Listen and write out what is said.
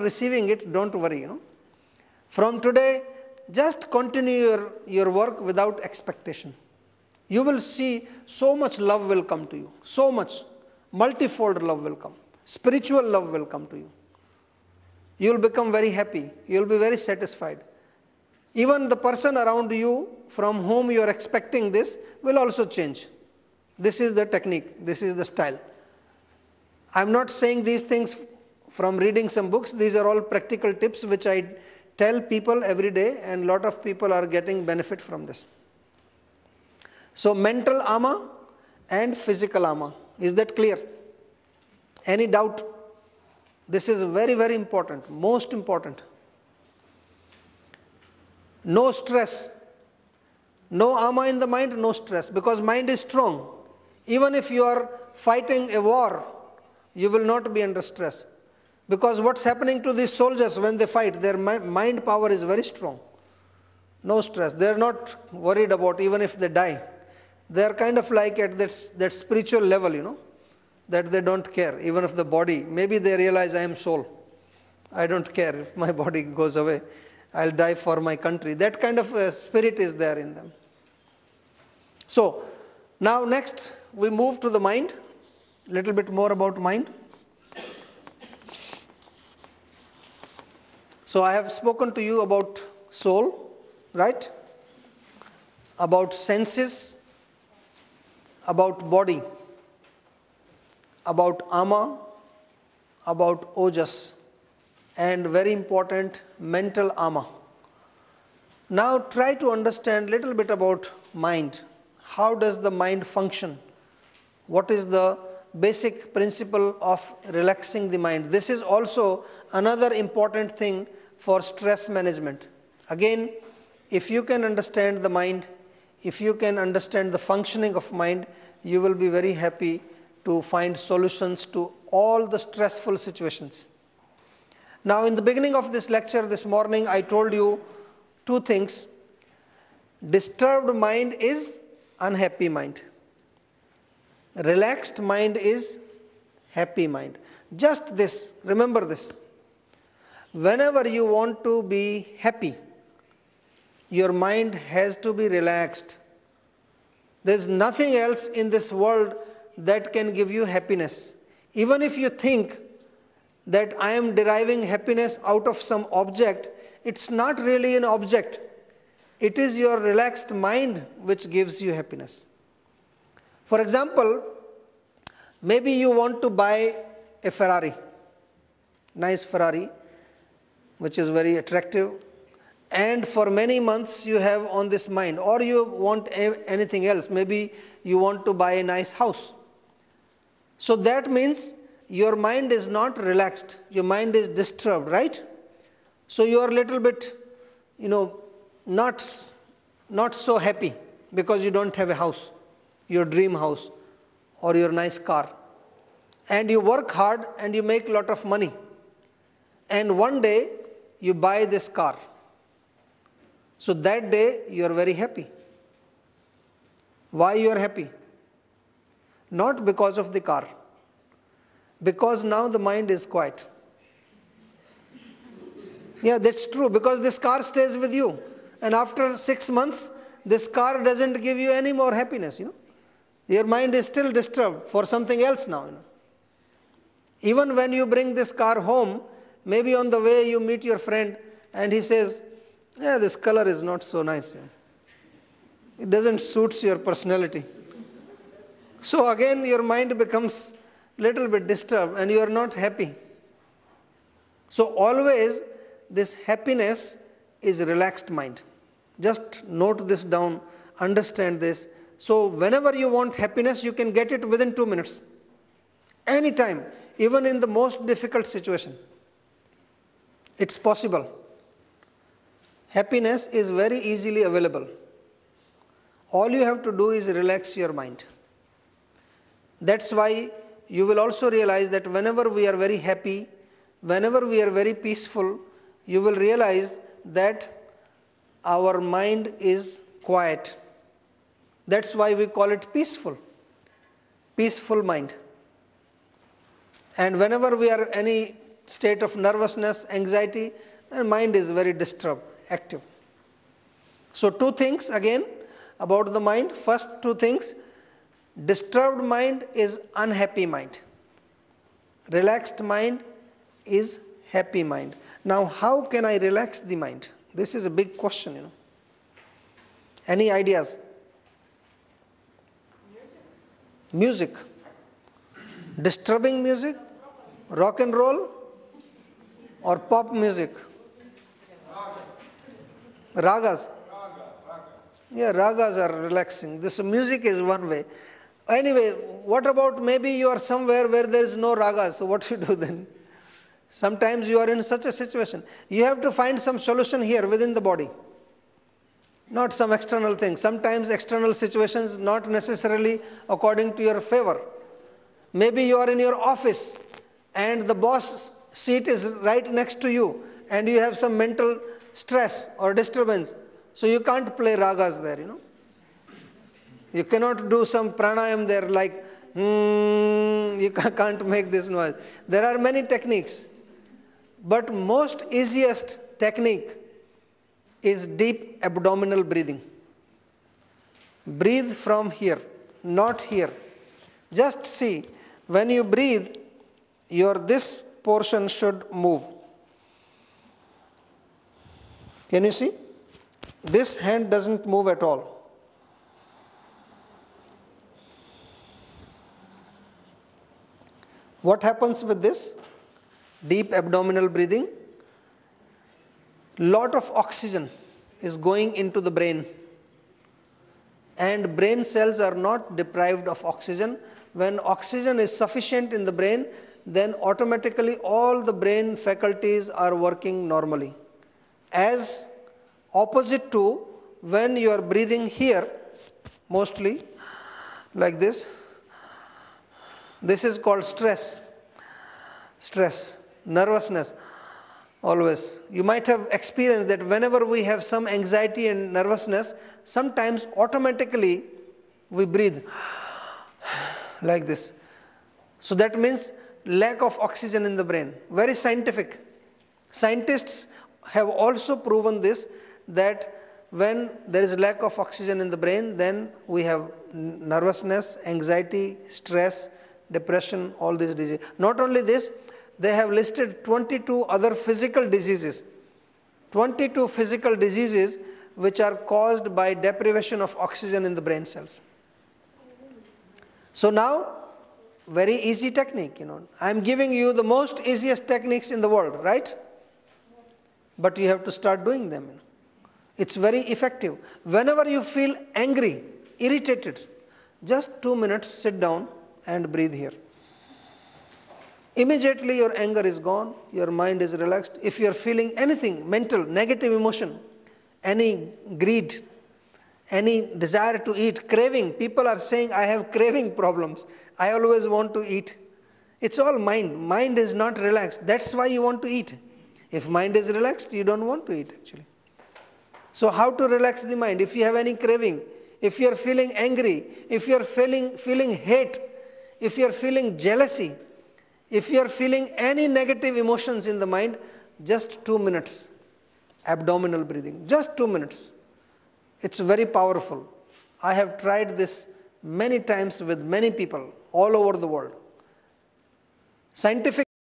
receiving it, don't worry. From today, just continue your work without expectation. You will see so much love will come to you. So much. Multifold love will come. Spiritual love will come to you. You will become very happy. You will be very satisfied. Even the person around you from whom you are expecting this will also change. This is the technique. This is the style. I am not saying these things from reading some books. These are all practical tips which I tell people every day, and a lot of people are getting benefit from this. So mental ama and physical ama. Is that clear? Any doubt? This is very, very important, most important. No stress. No ama in the mind, no stress, because mind is strong. Even if you are fighting a war, you will not be under stress. Because what's happening to these soldiers when they fight, their mind power is very strong. No stress. They are not worried about even if they die. They are kind of like at that spiritual level, that they don't care, even if the body, maybe they realize I am soul. I don't care if my body goes away. I'll die for my country. That kind of spirit is there in them. So, now next we move to the mind. Little bit more about mind. So I have spoken to you about soul, right? About senses, about body, about ama, about ojas, and very important, mental ama. Now try to understand little bit about mind. How does the mind function? What is the basic principle of relaxing the mind? This is also another important thing for stress management. Again, if you can understand the mind, if you can understand the functioning of mind, you will be very happy to find solutions to all the stressful situations. Now, in the beginning of this lecture this morning, I told you two things. Disturbed mind is unhappy mind. Relaxed mind is happy mind. Just this, remember this. Whenever you want to be happy, your mind has to be relaxed. There is nothing else in this world that can give you happiness. Even if you think that I am deriving happiness out of some object, it's not really an object. It is your relaxed mind which gives you happiness. For example, maybe you want to buy a Ferrari, nice Ferrari, which is very attractive, and for many months you have on this mind, or you want anything else. Maybe you want to buy a nice house. So that means your mind is not relaxed. Your mind is disturbed, right? So you are a little bit, not so happy because you don't have a house, your dream house or your nice car. And you work hard and you make a lot of money. And one day you buy this car. So that day you are very happy. Why you are happy? Not because of the car. Because now the mind is quiet. Yeah, that's true, because this car stays with you. And after 6 months, this car doesn't give you any more happiness, Your mind is still disturbed for something else now, Even when you bring this car home, maybe on the way you meet your friend and he says, yeah, this color is not so nice. It doesn't suit your personality. So again, your mind becomes a little bit disturbed and you are not happy. So always this happiness is relaxed mind. Just note this down, understand this. So whenever you want happiness, you can get it within 2 minutes. Anytime, even in the most difficult situation. It's possible. Happiness is very easily available. All you have to do is relax your mind. That's why you will also realize that whenever we are very happy, whenever we are very peaceful, you will realize that our mind is quiet. That's why we call it peaceful. Peaceful mind. And whenever we are any state of nervousness, anxiety, and mind is very disturbed, active. So two things again about the mind. First two things, disturbed mind is unhappy mind. Relaxed mind is happy mind. Now how can I relax the mind? This is a big question, Any ideas? Music. Disturbing music, rock and roll, or pop music? Ragas. Yeah, ragas are relaxing. This music is one way. Anyway, what about maybe you are somewhere where there is no ragas, so what you do then? Sometimes you are in such a situation. You have to find some solution here within the body, not some external thing. Sometimes external situations not necessarily according to your favor. Maybe you are in your office and the boss seat is right next to you and you have some mental stress or disturbance. So you can't play ragas there, You cannot do some pranayam there like, you can't make this noise. There are many techniques. But most easiest technique is deep abdominal breathing. Breathe from here, not here. Just see, when you breathe, this portion should move. Can you see? This hand doesn't move at all. What happens with this? Deep abdominal breathing. Lot of oxygen is going into the brain. And brain cells are not deprived of oxygen. When oxygen is sufficient in the brain, then automatically all the brain faculties are working normally. As opposite to when you are breathing here, mostly like this. This is called stress. Stress, nervousness, always. You might have experienced that whenever we have some anxiety and nervousness, sometimes automatically we breathe like this. So that means lack of oxygen in the brain. Very scientific. Scientists have also proven this, that when there is lack of oxygen in the brain, then we have nervousness, anxiety, stress, depression, all these diseases. Not only this, they have listed 22 other physical diseases. 22 physical diseases which are caused by deprivation of oxygen in the brain cells. So now, very easy technique, I am giving you the most easiest techniques in the world, right? But you have to start doing them. It's very effective. Whenever you feel angry, irritated, just 2 minutes, sit down and breathe here. Immediately your anger is gone, your mind is relaxed. If you are feeling anything, mental, negative emotion, any greed, any desire to eat, craving, people are saying, I have craving problems. I always want to eat. It's all mind. Mind is not relaxed. That's why you want to eat. If mind is relaxed, you don't want to eat actually. So how to relax the mind? If you have any craving, if you are feeling angry, if you are feeling hate, if you are feeling jealousy, if you are feeling any negative emotions in the mind, just 2 minutes, abdominal breathing, just 2 minutes. It's very powerful. I have tried this many times with many people all over the world. Scientific